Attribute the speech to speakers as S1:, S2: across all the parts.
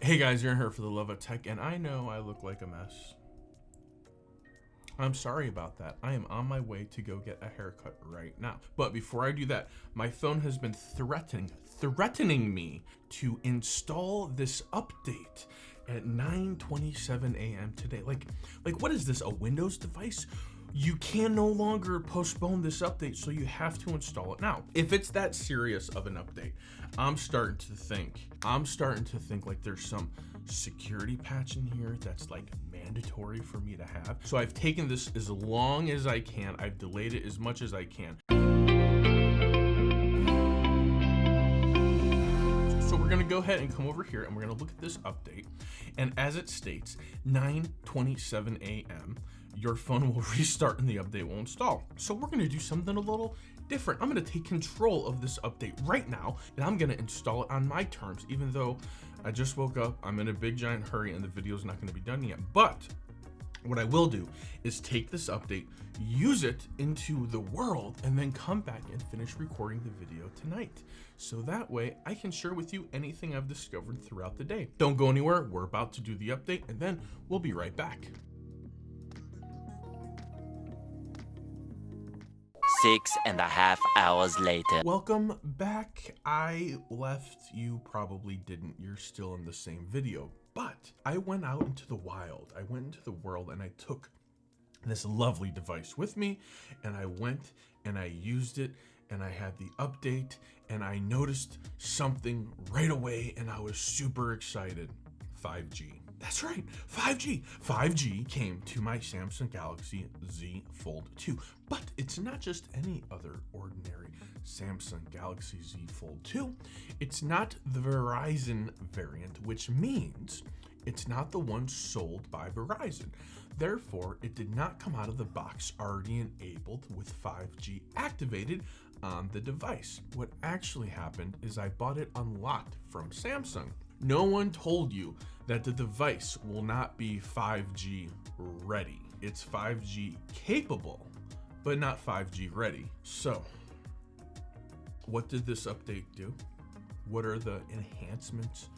S1: Hey guys, you're here for the love of tech, and I know I look like a mess. I'm sorry about that. I am on my way to go get a haircut right now. But before I do that, my phone has been threatening me to install this update at 9:27 a.m. today. Like what is this, a Windows device? You can no longer postpone this update, so you have to install it now. If it's that serious of an update, I'm starting to think like there's some security patch in here that's like mandatory for me to have. So I've taken this as long as I can. I've delayed it as much as I can. So we're gonna go ahead and come over here and we're gonna look at this update. And as it states, 9:27 a.m., your phone will restart and the update will install. So we're gonna do something a little different. I'm gonna take control of this update right now and I'm gonna install it on my terms, even though I just woke up, I'm in a big giant hurry and the video's not gonna be done yet. But what I will do is take this update, use it into the world, and then come back and finish recording the video tonight. So that way I can share with you anything I've discovered throughout the day. Don't go anywhere, we're about to do the update and then we'll be right back.
S2: 6.5 hours later.
S1: Welcome back. I left, you probably didn't, you're still in the same video, but I went out into the wild. I went into the world and I took this lovely device with me and I went and I used it and I had the update and I noticed something right away and I was super excited. 5G. That's right, 5G. 5G came to my Samsung Galaxy Z Fold 2, but it's not just any other ordinary Samsung Galaxy Z Fold 2. It's not the Verizon variant, which means it's not the one sold by Verizon. Therefore, it did not come out of the box already enabled with 5G activated on the device. What actually happened is I bought it unlocked from Samsung. No one told you that the device will not be 5G ready. It's 5G capable, but not 5G ready. So, what did this update do? What are the enhancements?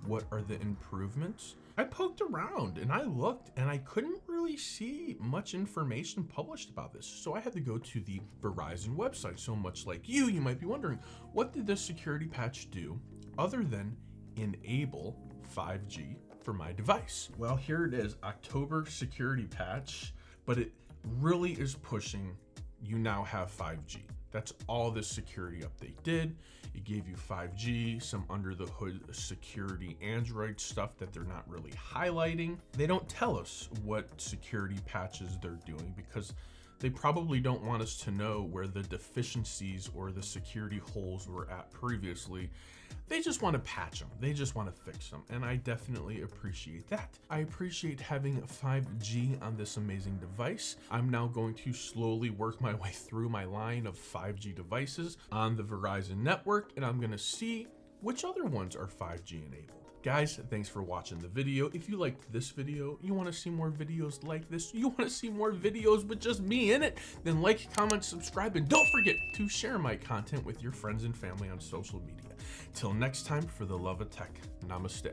S1: What are the improvements? I poked around and I looked and I couldn't really see much information published about this. So I had to go to the Verizon website. So much like you might be wondering, what did this security patch do other than enable 5G for my device? Well, here it is, October Security Patch, but it really is pushing you now have 5G. That's all this security update did. It gave you 5G, some under the hood security Android stuff that they're not really highlighting. They don't tell us what security patches they're doing because they probably don't want us to know where the deficiencies or the security holes were at previously. They just want to patch them. They just want to fix them. And I definitely appreciate that. I appreciate having 5G on this amazing device. I'm now going to slowly work my way through my line of 5G devices on the Verizon network, and I'm going to see which other ones are 5G enabled. Guys, thanks for watching the video. If you liked this video, you want to see more videos like this, you want to see more videos with just me in it, then like, comment, subscribe, and don't forget to share my content with your friends and family on social media. Till next time, for the love of tech, namaste.